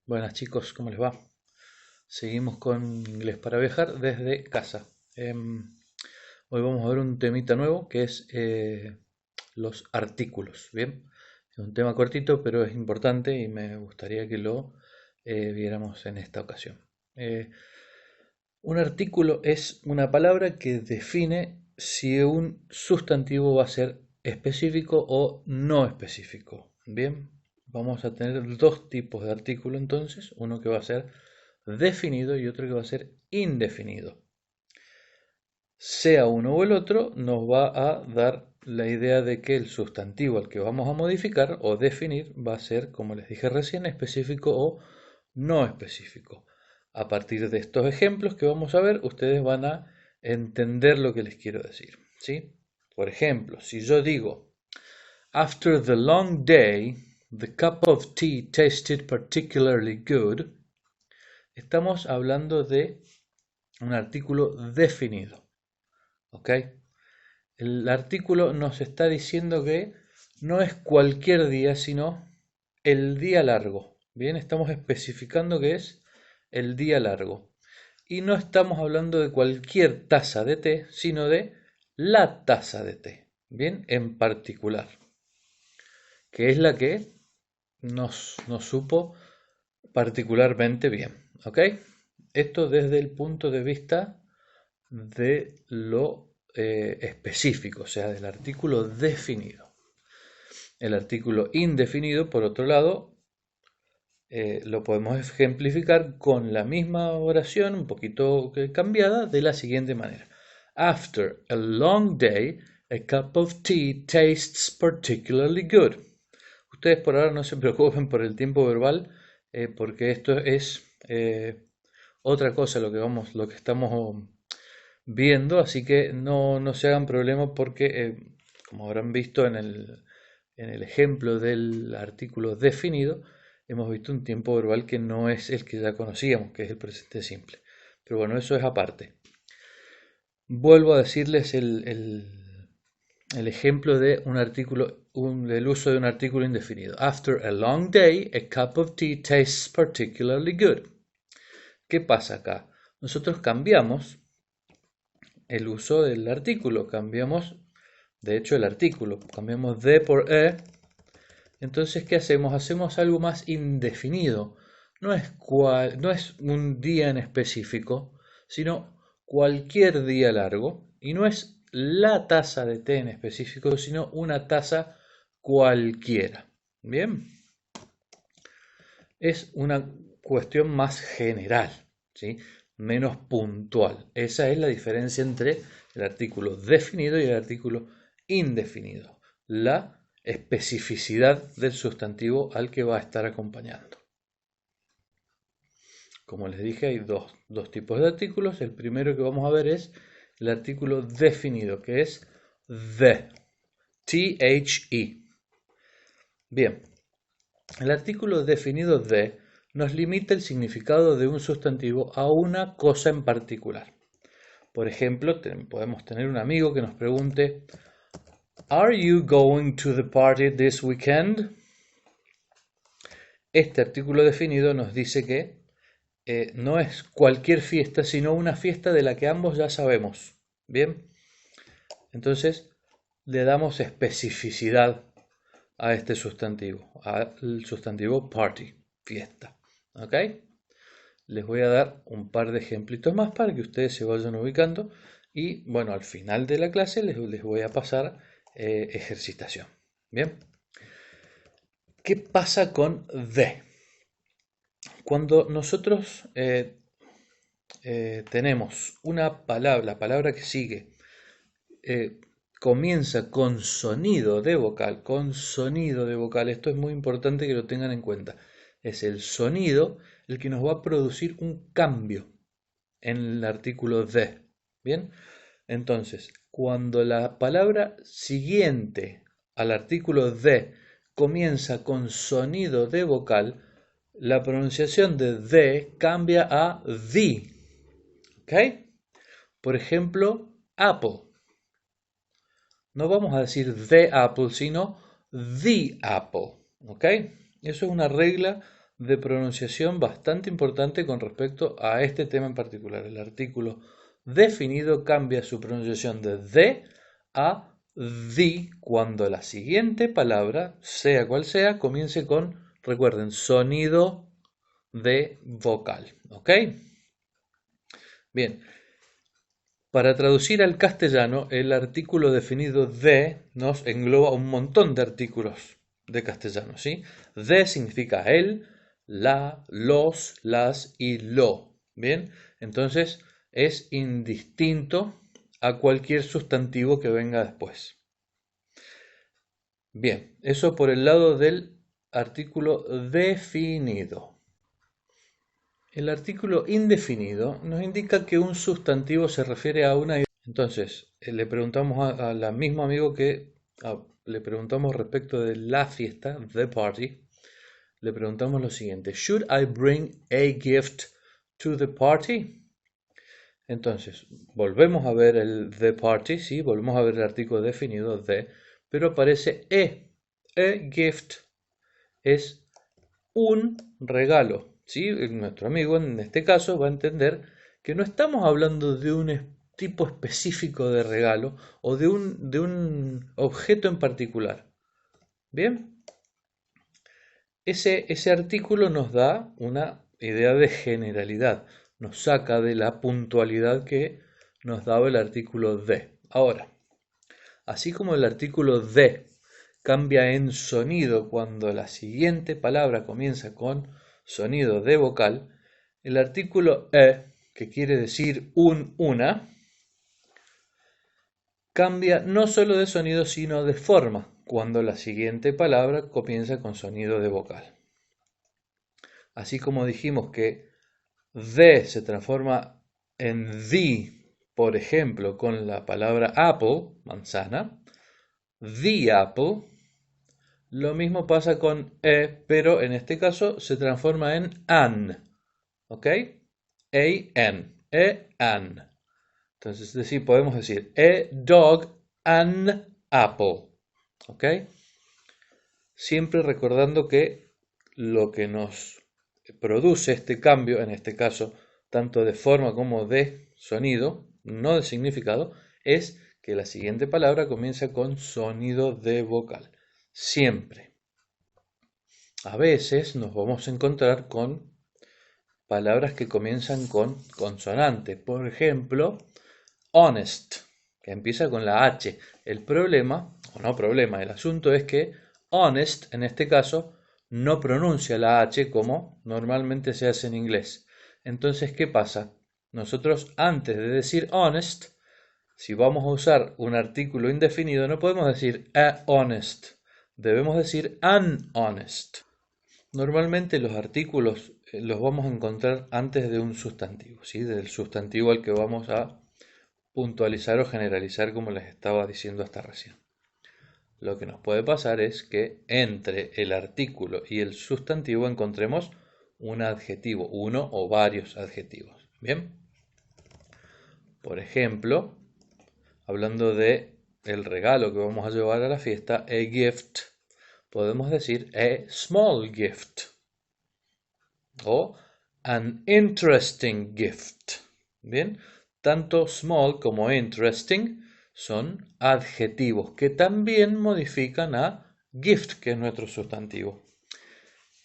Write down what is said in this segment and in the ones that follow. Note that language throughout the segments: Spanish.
Buenas chicos, ¿cómo les va? Seguimos con inglés para viajar desde casa. Hoy vamos a ver un temita nuevo que es los artículos. Bien, es un tema cortito pero es importante y me gustaría que lo viéramos en esta ocasión. Un artículo es una palabra que define si un sustantivo va a ser específico o no específico. Bien, vamos a tener dos tipos de artículo entonces, uno que va a ser definido y otro que va a ser indefinido. Sea uno o el otro, nos va a dar la idea de que el sustantivo al que vamos a modificar o definir va a ser, como les dije recién, específico o no específico. A partir de estos ejemplos que vamos a ver, ustedes van a entender lo que les quiero decir, ¿sí? Por ejemplo, si yo digo, After the long day, the cup of tea tasted particularly good, estamos hablando de un artículo definido, ¿ok? El artículo nos está diciendo que no es cualquier día, sino el día largo. Bien, estamos especificando que es el día largo. Y no estamos hablando de cualquier taza de té, sino de la taza de té. Bien, en particular. Que es la que nos supo particularmente bien. ¿Ok? Esto desde el punto de vista de lo específico, o sea, del artículo definido. El artículo indefinido, por otro lado, lo podemos ejemplificar con la misma oración, un poquito cambiada, de la siguiente manera. After a long day, a cup of tea tastes particularly good. Ustedes por ahora no se preocupen por el tiempo verbal, porque esto es otra cosa lo que estamos viendo, así que no se hagan problemas porque, como habrán visto en el ejemplo del artículo definido, hemos visto un tiempo verbal que no es el que ya conocíamos, que es el presente simple. Pero bueno, eso es aparte. Vuelvo a decirles el ejemplo de un artículo, del uso de un artículo indefinido. After a long day, a cup of tea tastes particularly good. ¿Qué pasa acá? Nosotros cambiamos el uso del artículo, cambiamos, de hecho, el artículo, cambiamos de por e. Entonces, ¿qué hacemos? Hacemos algo más indefinido. No es un día en específico, sino cualquier día largo. Y no es la taza de té en específico, sino una taza cualquiera. Bien, es una cuestión más general, ¿sí? Menos puntual. Esa es la diferencia entre el artículo definido y el artículo indefinido. La especificidad del sustantivo al que va a estar acompañando. Como les dije, hay dos tipos de artículos. El primero que vamos a ver es el artículo definido, que es the. The. Bien, el artículo definido de nos limita el significado de un sustantivo a una cosa en particular. Por ejemplo, podemos tener un amigo que nos pregunte, ¿Are you going to the party this weekend? Este artículo definido nos dice que no es cualquier fiesta, sino una fiesta de la que ambos ya sabemos. Bien, entonces le damos especificidad a este sustantivo, al sustantivo party, fiesta. ¿Ok? Les voy a dar un par de ejemplitos más para que ustedes se vayan ubicando y bueno, al final de la clase les voy a pasar ejercitación. Bien, ¿qué pasa con the? Cuando nosotros tenemos una palabra, la palabra que sigue, comienza con sonido de vocal, esto es muy importante que lo tengan en cuenta, es el sonido el que nos va a producir un cambio en el artículo de, ¿bien? Entonces, cuando la palabra siguiente al artículo de comienza con sonido de vocal, la pronunciación de cambia a the, ¿ok? Por ejemplo, apple. No vamos a decir the apple, sino the apple, ¿ok? Eso es una regla de pronunciación bastante importante con respecto a este tema en particular. El artículo definido cambia su pronunciación de the a the cuando la siguiente palabra, sea cual sea, comience con, recuerden, sonido de vocal. ¿Ok? Bien. Para traducir al castellano, el artículo definido de nos engloba un montón de artículos de castellano, ¿sí? De significa el, la, los, las y lo. Bien, entonces es indistinto a cualquier sustantivo que venga después. Bien, eso por el lado del artículo definido. El artículo indefinido nos indica que un sustantivo se refiere a una idea. Entonces, le preguntamos al mismo amigo que le preguntamos respecto de la fiesta, the party, le preguntamos lo siguiente: Should I bring a gift to the party? Entonces, volvemos a ver el the party, sí, volvemos a ver el artículo definido de, pero aparece a gift es un regalo, ¿sí? Nuestro amigo en este caso va a entender que no estamos hablando de un tipo específico de regalo o de un objeto en particular. Bien, ese artículo nos da una idea de generalidad, nos saca de la puntualidad que nos daba el artículo de. Ahora, así como el artículo de cambia en sonido cuando la siguiente palabra comienza con sonido de vocal, el artículo que quiere decir una, cambia no solo de sonido sino de forma cuando la siguiente palabra comienza con sonido de vocal. Así como dijimos que the se transforma en the, por ejemplo, con la palabra apple, manzana, the apple, lo mismo pasa con pero en este caso se transforma en an, ¿ok? an. Entonces, podemos decir a dog, an apple, ¿ok? Siempre recordando que lo que nos produce este cambio, en este caso, tanto de forma como de sonido, no de significado, es que la siguiente palabra comienza con sonido de vocal. Siempre. A veces nos vamos a encontrar con palabras que comienzan con consonante. Por ejemplo, honest, que empieza con la H. El problema, o no problema, el asunto es que honest, en este caso, no pronuncia la H como normalmente se hace en inglés. Entonces, ¿qué pasa? Nosotros antes de decir honest, si vamos a usar un artículo indefinido, no podemos decir a honest, debemos decir an honest. Normalmente los artículos los vamos a encontrar antes de un sustantivo, ¿sí? Del sustantivo al que vamos a puntualizar o generalizar, como les estaba diciendo hasta recién. Lo que nos puede pasar es que entre el artículo y el sustantivo encontremos un adjetivo, uno o varios adjetivos. Bien, por ejemplo, hablando de el regalo que vamos a llevar a la fiesta, a gift, podemos decir a small gift o an interesting gift. Bien, tanto small como interesting son adjetivos que también modifican a gift, que es nuestro sustantivo.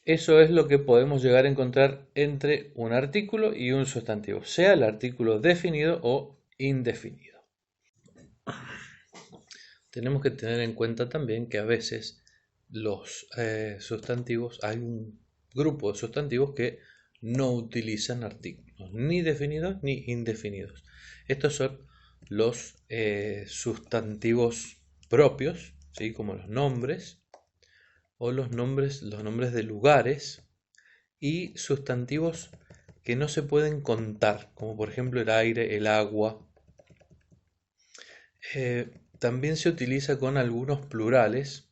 Eso es lo que podemos llegar a encontrar entre un artículo y un sustantivo, sea el artículo definido o indefinido. Tenemos que tener en cuenta también que a veces los sustantivos, hay un grupo de sustantivos que no utilizan artículos, ni definidos ni indefinidos. Estos son los sustantivos propios, ¿sí? Como los nombres o los nombres de lugares, y sustantivos que no se pueden contar, como por ejemplo el aire, el agua. También se utiliza con algunos plurales,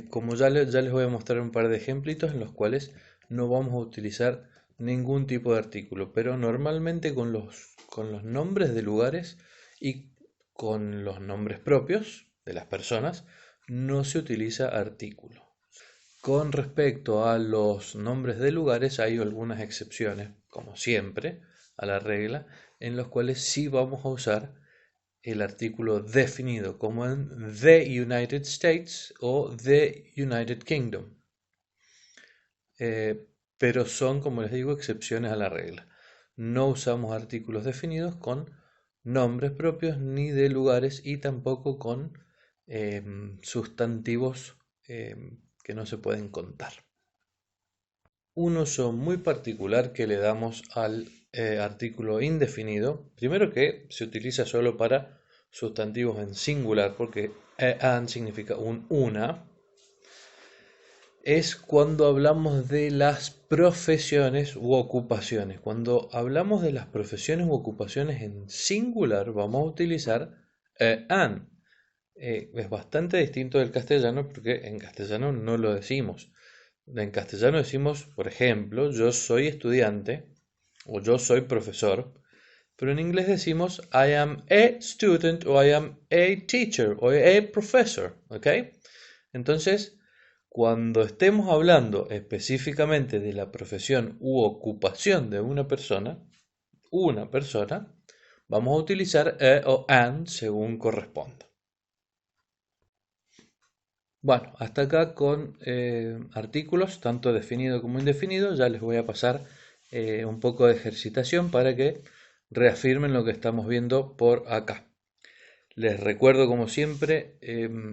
como ya les voy a mostrar un par de ejemplitos en los cuales no vamos a utilizar ningún tipo de artículo, pero normalmente con los nombres de lugares y con los nombres propios de las personas no se utiliza artículo. Con respecto a los nombres de lugares, hay algunas excepciones, como siempre, a la regla, en los cuales sí vamos a usar el artículo definido, como en the United States o the United Kingdom. Pero son, como les digo, excepciones a la regla. No usamos artículos definidos con nombres propios ni de lugares y tampoco con sustantivos que no se pueden contar. Un uso muy particular que le damos al artículo indefinido, primero que se utiliza solo para sustantivos en singular, porque an significa un una, es cuando hablamos de las profesiones u ocupaciones. Cuando hablamos de las profesiones u ocupaciones en singular, vamos a utilizar an. Es bastante distinto del castellano porque en castellano no lo decimos. En castellano decimos, por ejemplo, yo soy estudiante o yo soy profesor, pero en inglés decimos I am a student o I am a teacher o a professor, ¿ok? Entonces, cuando estemos hablando específicamente de la profesión u ocupación de una persona, vamos a utilizar o an según corresponda. Bueno, hasta acá con artículos, tanto definido como indefinido. Ya les voy a pasar un poco de ejercitación para que reafirmen lo que estamos viendo por acá. Les recuerdo, como siempre,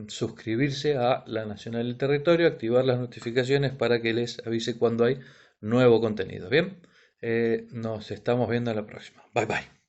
suscribirse a La Nacional del Territorio, activar las notificaciones para que les avise cuando hay nuevo contenido. Bien, nos estamos viendo en la próxima. Bye bye.